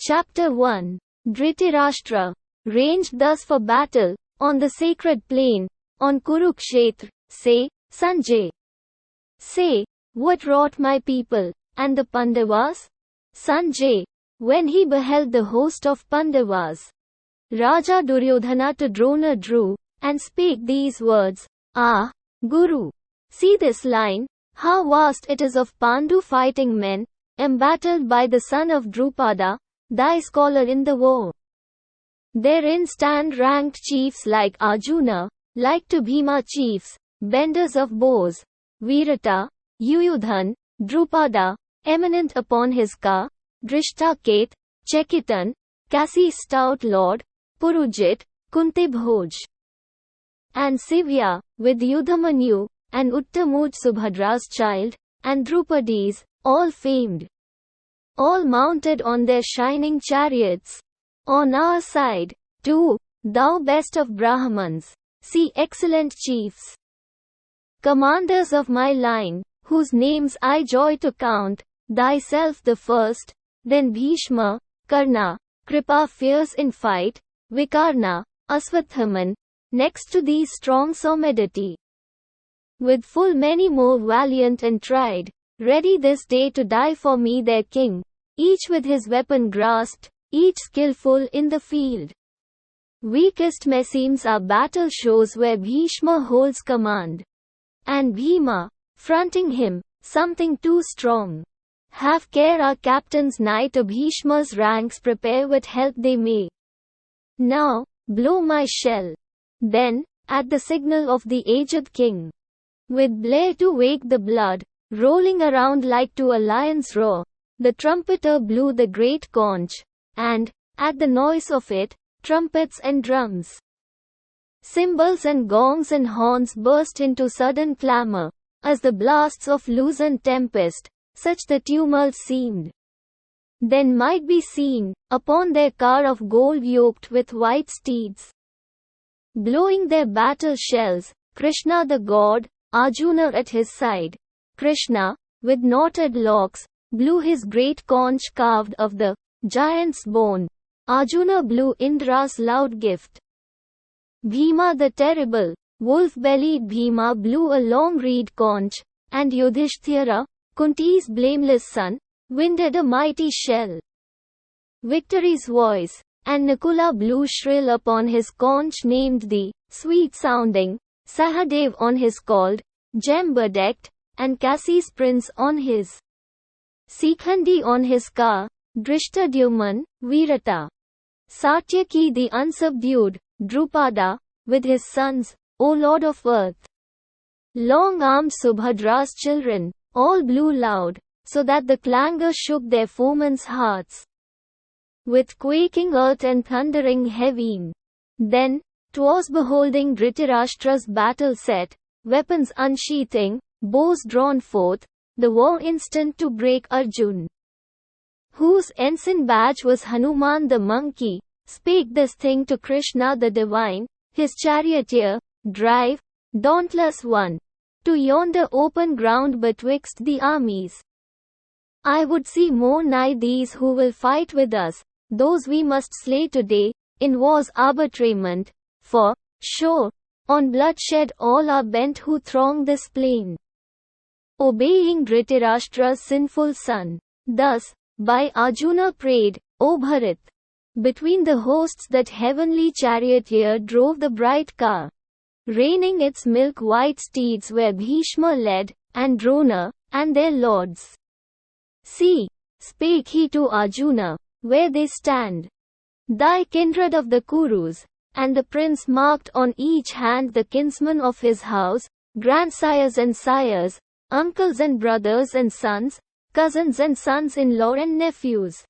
Chapter 1. Dhritirashtra, ranged thus for battle, on the sacred plain, on Kurukshetra, say, Sanjaya. Say, what wrought my people, and the Pandavas? Sanjaya, when he beheld the host of Pandavas, Raja Duryodhana to Drona drew, and spake these words, Ah, Guru! See this line, how vast it is of Pandu fighting men, embattled by the son of Drupada, thy scholar in the war. Therein stand ranked chiefs like Arjuna, like to Bhima chiefs, benders of bows, Virata, Yuyudhan, Drupada, eminent upon his car, Dhrishtaket, Chekitan, stout lord, Purujit, Kuntibhoj, and Saivya, with Yudhamanyu, and Uttamauj Subhadra's child, and Drupadis, all famed, all mounted on their shining chariots. On our side, too, thou best of Brahmans, see excellent chiefs, commanders of my line, whose names I joy to count, thyself the first, then Bhishma, Karna, Kripa fierce in fight, Vikarna, Aswathaman, next to these strong Somedati, with full many more valiant and tried, ready this day to die for me their king, each with his weapon grasped, each skillful in the field. Weakest meseems our battle shows where Bhishma holds command, and Bhima, fronting him, something too strong. Have care our captains nigh to Bhishma's ranks prepare what help they may. Now, blow my shell. Then, at the signal of the aged king, with blare to wake the blood, rolling around like to a lion's roar, the trumpeter blew the great conch, and, at the noise of it, trumpets and drums, cymbals and gongs and horns burst into sudden clamor, as the blasts of loosened tempest, such the tumult seemed. Then might be seen, upon their car of gold yoked with white steeds, blowing their battle shells, Krishna the god, Arjuna at his side. Krishna, with knotted locks, blew his great conch carved of the giant's bone. Arjuna blew Indra's loud gift. Bhima the terrible, wolf-bellied Bhima blew a long reed conch, and Yudhishthira, Kunti's blameless son, winded a mighty shell. Victory's voice, and Nakula blew shrill upon his conch named the sweet-sounding, Sahadev on his called, gem-bedecked, and Kasi's prince on his, Sikhandi on his car, Dhrishtadyuman, Virata, Satyaki the unsubdued, Drupada, with his sons, O Lord of earth. Long-armed Subhadra's children, all blew loud, so that the clangor shook their foemen's hearts, with quaking earth and thundering heaven. Then, 'twas beholding Dhritirashtra's battle set, weapons unsheathing, bows drawn forth, the war instant to break Arjuna, whose ensign badge was Hanuman the monkey, spake this thing to Krishna the divine, his charioteer, drive, dauntless one, to yonder open ground betwixt the armies. I would see more nigh these who will fight with us, those we must slay today, in war's arbitrament, for, sure, on bloodshed all are bent who throng this plain. Obeying Dhritirashtra's sinful son, thus, by Arjuna prayed, O Bharat. Between the hosts that heavenly charioteer drove the bright car, reining its milk-white steeds where Bhishma led, and Drona, and their lords. See, spake he to Arjuna, where they stand, thy kindred of the Kurus, and the prince marked on each hand the kinsmen of his house, grandsires and sires, uncles and brothers and sons, cousins and sons-in-law and nephews,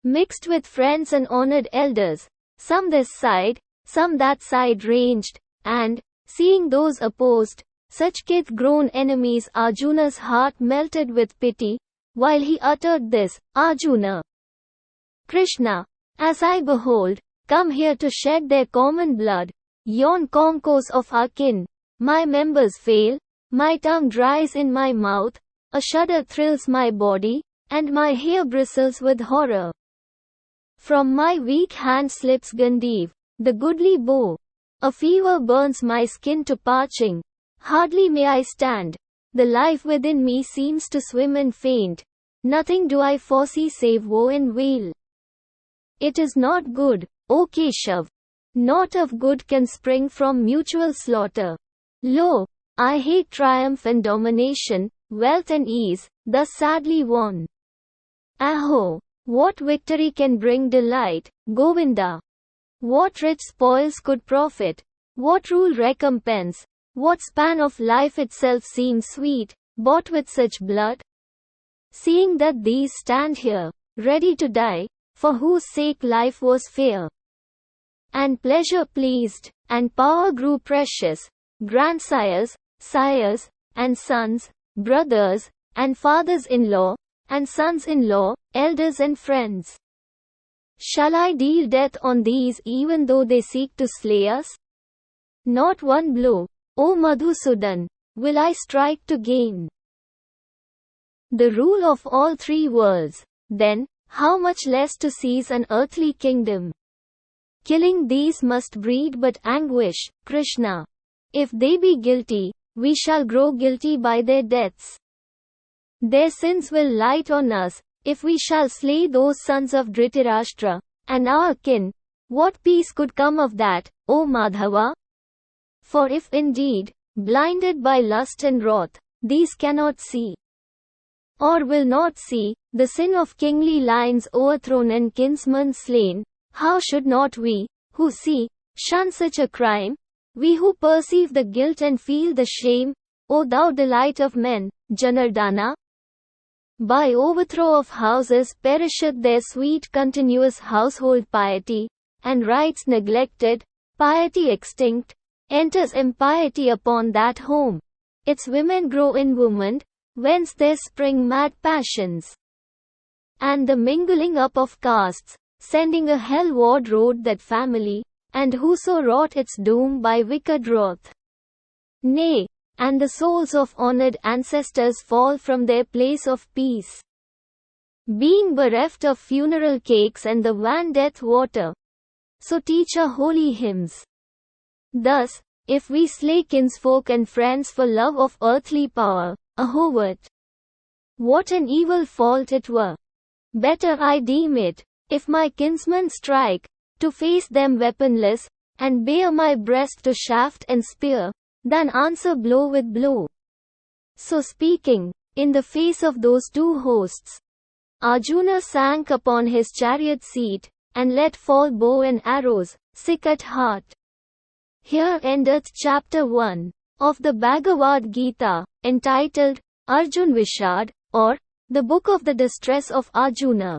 mixed with friends and honored elders, some this side, some that side ranged, and, seeing those opposed, such kith-grown enemies, Arjuna's heart melted with pity, while he uttered this, Arjuna, Krishna, as I behold, come here to shed their common blood, yon concourse of our kin, my members fail, my tongue dries in my mouth, a shudder thrills my body, and my hair bristles with horror. From my weak hand slips Gandiv, the goodly bow. A fever burns my skin to parching. Hardly may I stand. The life within me seems to swim and faint. Nothing do I foresee save woe and wail. It is not good, O Keshav. Naught of good can spring from mutual slaughter. Lo, I hate triumph and domination, wealth and ease, thus sadly won. Aho, what victory can bring delight, Govinda? What rich spoils could profit? What rule recompense? What span of life itself seems sweet, bought with such blood? Seeing that these stand here, ready to die, for whose sake life was fair, and pleasure pleased, and power grew precious, grandsires, sires, and sons, brothers, and fathers-in-law, and sons-in-law, elders and friends. Shall I deal death on these even though they seek to slay us? Not one blow, O Madhusudan, will I strike to gain the rule of all three worlds. Then, how much less to seize an earthly kingdom? Killing these must breed but anguish, Krishna. If they be guilty, we shall grow guilty by their deaths. Their sins will light on us, if we shall slay those sons of Dhritirashtra, and our kin. What peace could come of that, O Madhava? For if indeed, blinded by lust and wrath, these cannot see, or will not see, the sin of kingly lines overthrown and kinsmen slain, how should not we, who see, shun such a crime? We who perceive the guilt and feel the shame, O thou delight of men, Janardana? By overthrow of houses perisheth their sweet continuous household piety, and rites neglected, piety extinct, enters impiety upon that home. Its women grow inwomaned, whence there spring mad passions, and the mingling up of castes, sending a hell-ward road that family, and whoso wrought its doom by wicked wrath. Nay, and the souls of honored ancestors fall from their place of peace, being bereft of funeral cakes and the wan death water. So teach our holy hymns. Thus, if we slay kinsfolk and friends for love of earthly power, ahovat, what an evil fault it were. Better I deem it, if my kinsmen strike, to face them weaponless, and bare my breast to shaft and spear, than answer blow with blow. So speaking, in the face of those two hosts, Arjuna sank upon his chariot seat, and let fall bow and arrows, sick at heart. Here endeth chapter 1 of the Bhagavad Gita, entitled Arjun Vishad, or the Book of the Distress of Arjuna.